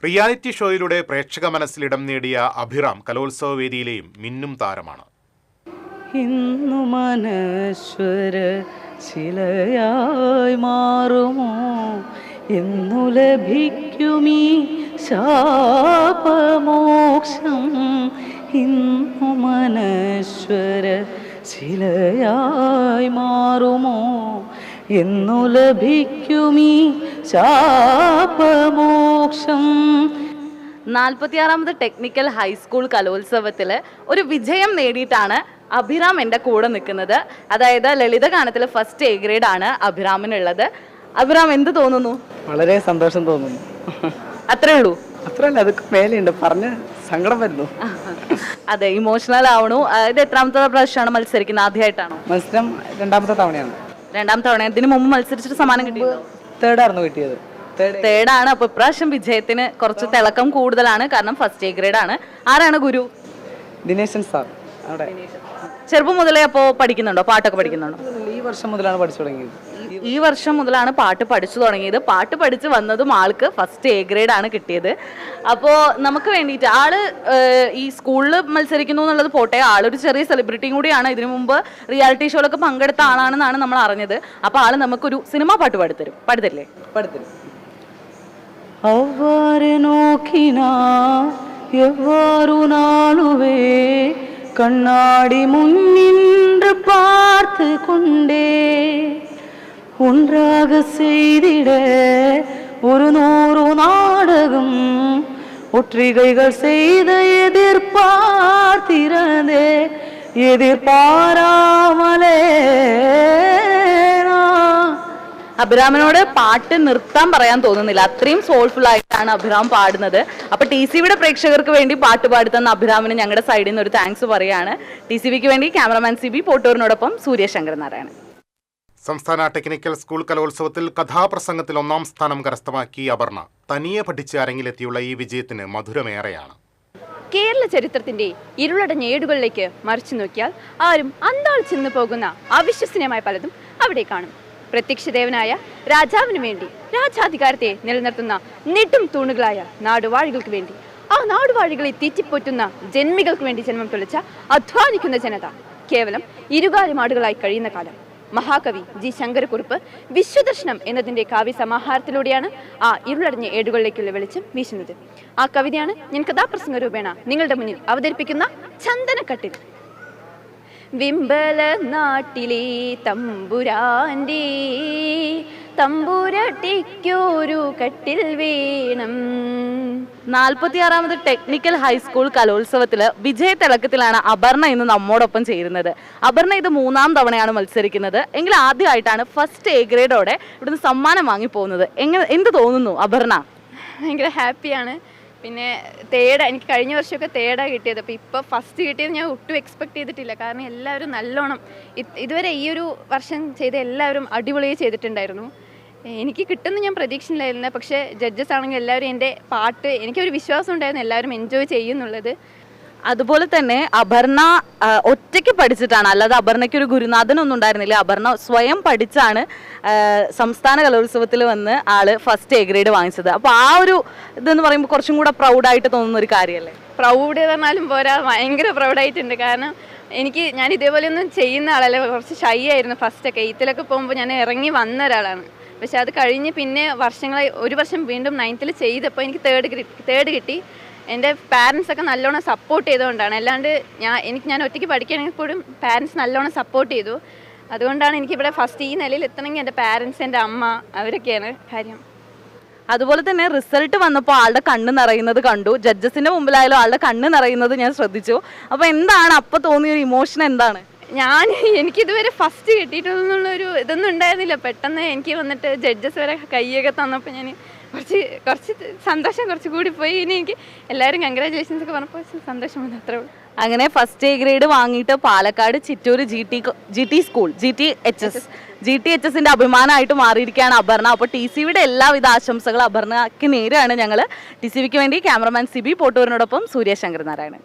Reality ഷോയിലൂടെ പ്രേക്ഷക മനസ്സിലിടം നേടിയ അഭിറാം കലോത്സവ വേദിയിലെയും മിന്നും താരമാണ്. ഇന്നു മനശ്വര ശിലയായി മാറുമോ, എന്നു ലഭിക്കുമീ ശാപമോക്ഷം. ഇന്നു മനശ്വര ശിലയായി മാറുമോ, എന്നു ലഭിക്കുമീ ശാപമോക്ഷം. 46ാമത് ടെക്നിക്കൽ ഹൈസ്കൂൾ കലോത്സവത്തിൽ ഒരു വിജയം നേടിയിട്ടാണ് അഭിറാം എൻ്റെ കൂടെ നിൽക്കുന്നത്. അതായത് ലളിതഗാനത്തിൽ ഫസ്റ്റ് എ ഗ്രേഡ് ആണ് അഭിറാമിനുള്ളത്. അഭിറാം, എന്ത് തോന്നുന്നു? വളരെ സന്തോഷം തോന്നുന്നു. അത്രേ ഉള്ളൂ? അത്രല്ല, അതൊക്കെ മേലെയുണ്ട്, പറഞ്ഞ സങ്കടം വരുന്നു. അതെ, ഇമോഷണൽ ആവണു. ഇത് എത്രാമത്തെ പ്രാവശ്യമാണ് മത്സരിക്കുന്നത്? ആദ്യമായിട്ടാണോ? മത്സരം രണ്ടാമത്തെ തവണയാണ്. രണ്ടാമത്തെ തവണ. ഇതിന് മുമ്പ് മത്സരിച്ചിട്ട് സമ്മാനം കിട്ടിയോ? തേർഡായിരുന്നു കിട്ടിയത്. തേർഡാണ്. അപ്പൊ ഇപ്രാവശ്യം വിജയത്തിന് കുറച്ച് തിളക്കം കൂടുതലാണ്, കാരണം ഫസ്റ്റ് എ ഗ്രേഡ് ആണ്. ആരാണ് ഗുരു? ദിനേശൻ സാർ. അവിടെ ചെറുപ്പം മുതലേ അപ്പോ പഠിക്കുന്നുണ്ടോ? പാട്ടൊക്കെ പഠിക്കുന്നുണ്ടോ? ഈ വർഷം മുതലാണ് പഠിച്ചു തുടങ്ങിയത്. ഈ വർഷം മുതലാണ് പാട്ട് പഠിച്ചു തുടങ്ങിയത്. പാട്ട് പഠിച്ചു വന്നതും ആൾക്ക് ഫസ്റ്റ് എ ഗ്രേഡ് ആണ് കിട്ടിയത്. അപ്പോൾ നമുക്ക് വേണ്ടിയിട്ട് ആള് ഈ സ്കൂളിൽ മത്സരിക്കുന്നു എന്നുള്ളത് പോട്ടെ, ആളൊരു ചെറിയ സെലിബ്രിറ്റിയും കൂടിയാണ്. ഇതിനു മുമ്പ് റിയാലിറ്റി ഷോയിലൊക്കെ പങ്കെടുത്ത ആളാണെന്നാണ് നമ്മൾ അറിഞ്ഞത്. അപ്പോൾ ആള് നമുക്കൊരു സിനിമാ പാട്ട് പാടിത്തരും. പാടിത്തരില്ലേ? പാടിത്തരും. அவ்வாறு நோக்கினார் எவ்வாறு நாளுவே, கண்ணாடி முன்னின்று பார்த்து கொண்டே, ஒன்றாக செய்திட ஒரு 100 நாடகம், ஒற்றிகைகள் செய்த எதிர்பார்த்திருந்தே எதிர்பாராமலே. അഭിറാമിനോട് പാട്ട് നിർത്താൻ പറയാൻ തോന്നുന്നില്ല, അത്രയും സോൾഫുൾ ആയിട്ടാണ് അഭിറാം പാടുന്നത്. അപ്പൊ TCVയുടെ പ്രേക്ഷകർക്ക് വേണ്ടി പാട്ട് പാടിത്തന്ന അഭിറാമിന് ഞങ്ങളുടെ സൈഡിൽ നിന്ന് ഒരു താങ്ക്സ് പറയാണ്. TCVക്ക് വേണ്ടി ക്യാമറമാൻ CB പോട്ടൂരിനോടൊപ്പം സൂര്യശങ്കർ നാരായണൻ. സംസ്ഥാന ടെക്നിക്കൽ സ്കൂൾ കലോത്സവത്തിൽ കഥാപ്രസംഗത്തിൽ 1ാം സ്ഥാനം കരസ്ഥമാക്കി അപർണ തനിയെ പഠിച്ച് അരങ്ങിലെത്തിയുള്ള ഈ വിജയത്തിന് മധുരമേറെയാണ്. കേരള ചരിത്രത്തിന്റെ ഇരുളടഞ്ഞ ഏടുകളിലേക്ക് മറിച്ചു നോക്കിയാൽ ആരും അന്താൾ ചെന്നു പോകുന്ന അവിശ്വസനീയമായ പലതും അവിടെ കാണും. പ്രത്യക്ഷദേവനായ രാജാവിന് വേണ്ടി രാജാധികാരത്തെ നിലനിർത്തുന്ന നെടും തൂണുകളായ നാടുവാഴികൾക്ക് വേണ്ടി, ആ നാടുവാഴികളെ തീറ്റിപ്പോറ്റുന്ന ജന്മികൾക്ക് വേണ്ടി ജന്മം തുളിച്ച അധ്വാനിക്കുന്ന ജനത കേവലം ഇരുകാലിമാടുകളായി കഴിയുന്ന കാലം. മഹാകവി G. ശങ്കരക്കുറുപ്പ് വിശ്വദർശനം എന്നതിൻ്റെ കാവ്യസമാഹാരത്തിലൂടെയാണ് ആ ഇരുളടഞ്ഞ ഏടുകളിലേക്കുള്ള വെളിച്ചം വീശുന്നത്. ആ കവിതയാണ് ഞാൻ കഥാപ്രസംഗ രൂപേണ നിങ്ങളുടെ മുന്നിൽ അവതരിപ്പിക്കുന്ന ചന്ദനക്കട്ടിൽ. വിമ്പല നാട്ടിലെ തമ്പുരാൻ്റെ തമ്പുരട്ടിക്കൊരു കട്ടിൽ വേണം. 46ാമത് ടെക്നിക്കൽ ഹൈസ്കൂൾ കലോത്സവത്തിൽ വിജയതിളക്കത്തിലാണ് അപർണ ഇന്ന് നമ്മോടൊപ്പം ചേരുന്നത്. അപർണ ഇത് 3ാം തവണയാണ് മത്സരിക്കുന്നത്. എങ്കിൽ ആദ്യമായിട്ടാണ് ഫസ്റ്റ് എ ഗ്രേഡോടെ ഇവിടുന്ന് സമ്മാനം വാങ്ങി പോകുന്നത്. എന്ത് തോന്നുന്നു അപർണ? ഭയങ്കര ഹാപ്പിയാണ്. പിന്നെ എനിക്ക് കഴിഞ്ഞ വർഷമൊക്കെ തേർഡാണ് കിട്ടിയത്. അപ്പോൾ ഇപ്പോൾ ഫസ്റ്റ് കിട്ടിയത് ഞാൻ ഒട്ടും എക്സ്പെക്ട് ചെയ്തിട്ടില്ല. കാരണം എല്ലാവരും നല്ലോണം ഇതുവരെ ഈ ഒരു വർഷം ചെയ്ത എല്ലാവരും അടിപൊളിയായി ചെയ്തിട്ടുണ്ടായിരുന്നു. എനിക്ക് കിട്ടുമെന്ന് ഞാൻ പ്രതീക്ഷിച്ചില്ലായിരുന്നു. പക്ഷേ ജഡ്ജസ് ആണെങ്കിൽ എല്ലാവരും എൻ്റെ പാട്ട്, എനിക്കൊരു വിശ്വാസം ഉണ്ടായിരുന്നു എല്ലാവരും എൻജോയ് ചെയ്യുന്നുള്ളത്. അതുപോലെ തന്നെ അപർണ ഒറ്റയ്ക്ക് പഠിച്ചിട്ടാണ്, അല്ലാതെ അപർണയ്ക്ക് ഒരു ഗുരുനാഥനൊന്നും ഉണ്ടായിരുന്നില്ല. അപർണ സ്വയം പഠിച്ചാണ് സംസ്ഥാന കലോത്സവത്തിൽ വന്ന് ആള് ഫസ്റ്റ് എ ഗ്രേഡ് വാങ്ങിച്ചത്. അപ്പോൾ ആ ഒരു ഇതെന്ന് പറയുമ്പോൾ കുറച്ചും കൂടെ പ്രൗഡായിട്ട് തോന്നുന്ന ഒരു കാര്യമല്ലേ? പ്രൗഡ് പറഞ്ഞാലും പോരാ, ഭയങ്കര പ്രൗഡായിട്ടുണ്ട്. കാരണം ഞാൻ ഇതേപോലെയൊന്നും ചെയ്യുന്ന ആളല്ല, കുറച്ച് ഷൈ ആയിരുന്നു ഫസ്റ്റൊക്കെ. എയ്ത്തിലൊക്കെ പോകുമ്പോൾ ഞാൻ ഇറങ്ങി വന്ന ഒരാളാണ്. പക്ഷെ അത് കഴിഞ്ഞ് പിന്നെ വർഷങ്ങളായി, ഒരു വർഷം വീണ്ടും 9th ചെയ്തപ്പോൾ എനിക്ക് തേർഡ് കിട്ടി. എൻ്റെ പാരൻസൊക്കെ നല്ലോണം സപ്പോർട്ട് ചെയ്തുകൊണ്ടാണ്. അല്ലാണ്ട് ഞാൻ ഒറ്റയ്ക്ക് പഠിക്കുകയാണെങ്കിൽ പോലും പാരൻസ് നല്ലോണം സപ്പോർട്ട് ചെയ്തു. അതുകൊണ്ടാണ് എനിക്കിവിടെ ഫസ്റ്റ് ഈ നിലയിൽ എത്തണമെങ്കിൽ എൻ്റെ പാരൻസ്, എൻ്റെ അമ്മ, അവരൊക്കെയാണ് കാര്യം. അതുപോലെ തന്നെ റിസൾട്ട് വന്നപ്പോൾ ആളുടെ കണ്ണ് നിറയുന്നത് കണ്ടു. ജഡ്ജസിൻ്റെ മുമ്പിലായാലും ആളുടെ കണ്ണ് നിറയുന്നത് ഞാൻ ശ്രദ്ധിച്ചു. അപ്പോൾ എന്താണ് അപ്പോൾ തോന്നിയൊരു ഇമോഷൻ എന്താണ്? എനിക്കിതുവരെ ഫസ്റ്റ് കിട്ടിയിട്ടുള്ളൊരു ഇതൊന്നും ഉണ്ടായിരുന്നില്ല. പെട്ടെന്ന് എനിക്ക് വന്നിട്ട് ജഡ്ജസ് വരെ കൈയൊക്കെ തന്നപ്പോൾ ഞാൻ കുറച്ച് സന്തോഷം കുറച്ച് കൂടി പോയി. ഇനി എനിക്ക് എല്ലാവരും കൺഗ്രാജുലേഷൻസ് ഒക്കെ പറഞ്ഞപ്പോൾ സന്തോഷം വന്നു, അത്രേ ഉള്ളൂ. അങ്ങനെ ഫസ്റ്റ് എ ഗ്രേഡ് വാങ്ങിയിട്ട് പാലക്കാട് ചിറ്റൂർ GT സ്കൂൾ GTHSന്റെ അഭിമാനമായിട്ട് മാറിയിരിക്കുകയാണ് അപർണ. അപ്പോൾ TCVയുടെ എല്ലാവിധ ആശംസകളും അപർണയ്ക്ക് നേരെയാണ് ഞങ്ങൾ. TCVക്ക് വേണ്ടി ക്യാമറമാൻ CB പോട്ടൂരിനോടൊപ്പം സൂര്യശങ്കർ നാരായണൻ.